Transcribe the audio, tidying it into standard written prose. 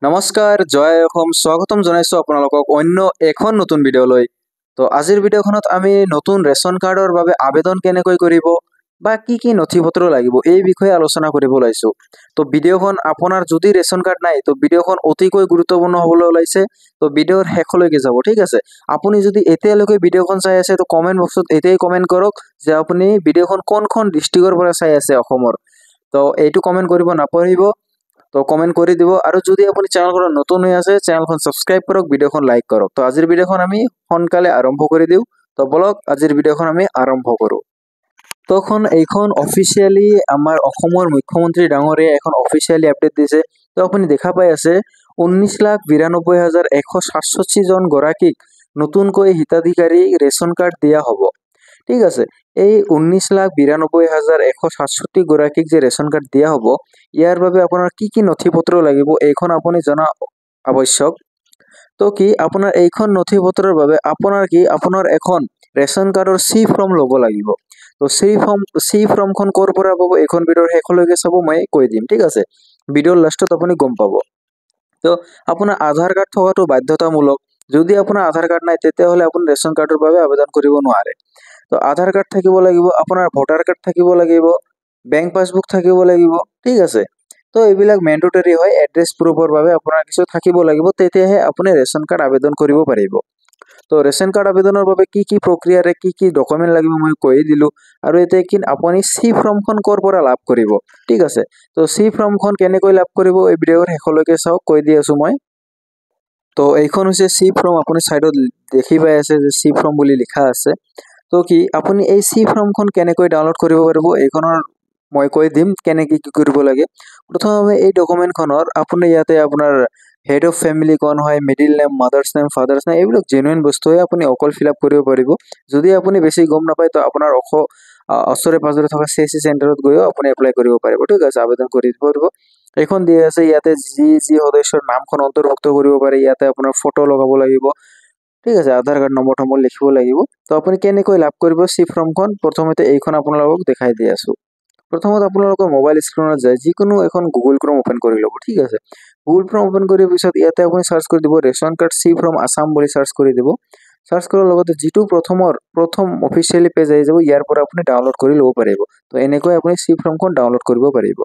নমস্কাৰ জয় অসম স্বাগতম জনাইছো আপোনালোকক অন্য এখন নতুন ভিডিঅ'লৈ। তো আজিৰ ভিডিঅ'খনত আমি নতুন ৰেচন কাৰ্ডৰ বাবে আবেদন কেনেকৈ কৰিব বা কি নথিপত্ৰ লাগিব এই বিষয়ে আলোচনা কৰিব ওলাইছো। তো ভিডিঅ'খন আপোনাৰ যদি ৰেচন কাৰ্ড নাই তো ভিডিঅ'খন অতিকৈ গুৰুত্বপূৰ্ণ হ'বলৈ ওলাইছে। তো ভিডিঅ'ৰ শেষলৈকে যাব, ঠিক আছে। আপুনি যদি এতিয়ালৈকে ভিডিঅ'খন চাই আছে তো কমেন্ট বক্সত এতিয়াই কমেন্ট কৰক যে আপুনি ভিডিঅ'খন কোনখন ডিষ্ট্ৰিক্টৰ পৰা চাই আছে অসমৰ। তো এইটো কমেন্ট কৰিব নাপাহৰিব। তো কমেন্ট কৰি দিব আৰু যদি আপুনি চেনেলখন নতুন হৈ আছে চেনেলখন সাবস্ক্ৰাইব কৰক, ভিডিঅ'খন লাইক কৰক। তো আজিৰ ভিডিঅ'খন আমি সোনকালে আৰম্ভ কৰি দিওঁ। তো বলক আজিৰ ভিডিঅ'খন আমি আৰম্ভ কৰোঁ। তখন এইখন অফিচিয়ালি আমাৰ অসমৰ মুখ্যমন্ত্ৰী ডাঙৰীয়া এখন অফিচিয়ালি আপডেট দিছে। তো আপুনি দেখা পাই আছে 19,92,167 জন গৰাকীক নতুনকৈ হিতাধিকাৰী ৰেচন কাৰ্ড দিয়া হ'ব, ঠিক আছে। এই 19,92,167 গৰাকীক যে ৰেচন কাৰ্ড দিয়া হ'ব ইয়াৰ বাবে আপোনাৰ কি নথিপত্ৰ লাগিব এইখন আপুনি জনা আৱশ্যক। তো কি আপোনাৰ এইখন নথিপত্ৰৰ বাবে আপোনাৰ এখন ৰেচন কাৰ্ডৰ সি ফৰ্ম ল'ব লাগিব। তো সি ফৰ্মখন ক'ৰ পৰা পাব এইখন ভিডিঅ'ৰ শেষলৈকে চাব, মই কৈ দিম, ঠিক আছে। ভিডিঅ'ৰ লাষ্টত আপুনি গম পাব। তো আপোনাৰ আধাৰ কাৰ্ড থকাটো বাধ্যতামূলক। যদি আপোনাৰ আধাৰ কাৰ্ড নাই তেতিয়াহ'লে আপুনি ৰেচন কাৰ্ডৰ বাবে আবেদন কৰিব নোৱাৰে। তো আধাৰ কাৰ্ড থাকিব লাগিব, আপোনাৰ ভোটাৰ কাৰ্ড থাকিব লাগিব, বেংক পাছবুক থাকিব লাগিব, ঠিক আছে। তো এইবিলাক মেণ্ডেটৰী হয়। এড্ৰেছ প্ৰুফৰ বাবে আপোনাৰ কিছু থাকিব লাগিব, তেতিয়াহে আপুনি ৰেচন কাৰ্ড আবেদন কৰিব পাৰিব। তো ৰেচন কাৰ্ড আবেদনৰ বাবে কি প্ৰক্ৰিয়াৰে কি ডকুমেণ্ট লাগিব মই কৈ দিলোঁ। আৰু এতিয়া আপুনি সি ফৰ্মখন ক'ৰ পৰা লাভ কৰিব, ঠিক আছে। তো সি ফৰ্মখন কেনেকৈ লাভ কৰিব এই ভিডিঅ'ৰ শেষলৈকে চাওক, কৈ দি আছোঁ মই। তো এইখন হৈছে সি ফৰ্ম, আপুনি চাইডত দেখি পাই আছে যে সি ফৰ্ম বুলি লিখা আছে। তো আপুনি এই সি ফৰ্মখন কেনেকৈ ডাউনলোড কৰিব পাৰিব এইখনৰ মই কৈ দিম কেনেকৈ কি কৰিব লাগে। প্ৰথমে এই ডকুমেণ্টখনৰ আপুনি ইয়াতে আপোনাৰ হেড অফ ফেমিলি কোন হয়, middle name, mothers name, father's name, এইবিলাক জেনুইন বস্তুহে আপুনি অকল ফিল আপ কৰিব পাৰিব। যদি আপুনি বেছি গম নাপায় তো আপোনাৰ ওচৰে পাজৰে থকা CSC চেণ্টাৰত গৈও আপুনি এপ্লাই কৰিব পাৰিব, ঠিক আছে, আবেদন কৰি দিব পাৰিব। এইখন দিয়া আছে, ইয়াতে যি সদস্যৰ নামখন অন্তৰ্ভুক্ত কৰিব পাৰে ইয়াতে আপোনাৰ ফটো লগাব লাগিব, ঠিক আছে, আধাৰ কাৰ্ড নম্বৰ লিখিব লাগিব। তো আপুনি কেনেকৈ লাভ কৰিব সি ফৰ্মখন প্ৰথমতে এইখন আপোনালোকক দেখাই দি আছোঁ। প্ৰথমত আপোনালোকৰ মোবাইল স্ক্ৰীনত যায় যিকোনো এখন গুগল ক্ৰম ওপেন কৰি ল'ব, ঠিক আছে। গুগল ক্ৰম ওপেন কৰাৰ পিছত ইয়াতে আপুনি সাৰ্চ কৰি দিব ration card C from Assam বুলি সাৰ্চ কৰি দিব। সাৰ্চ কৰাৰ লগতে যিটো প্ৰথম অফিচিয়েলি পেজ আহি যাব ইয়াৰ পৰা আপুনি ডাউনলোড কৰি ল'ব পাৰিব। তো এনেকৈ আপুনি সি ফৰ্মখন ডাউনলোড কৰিব পাৰিব।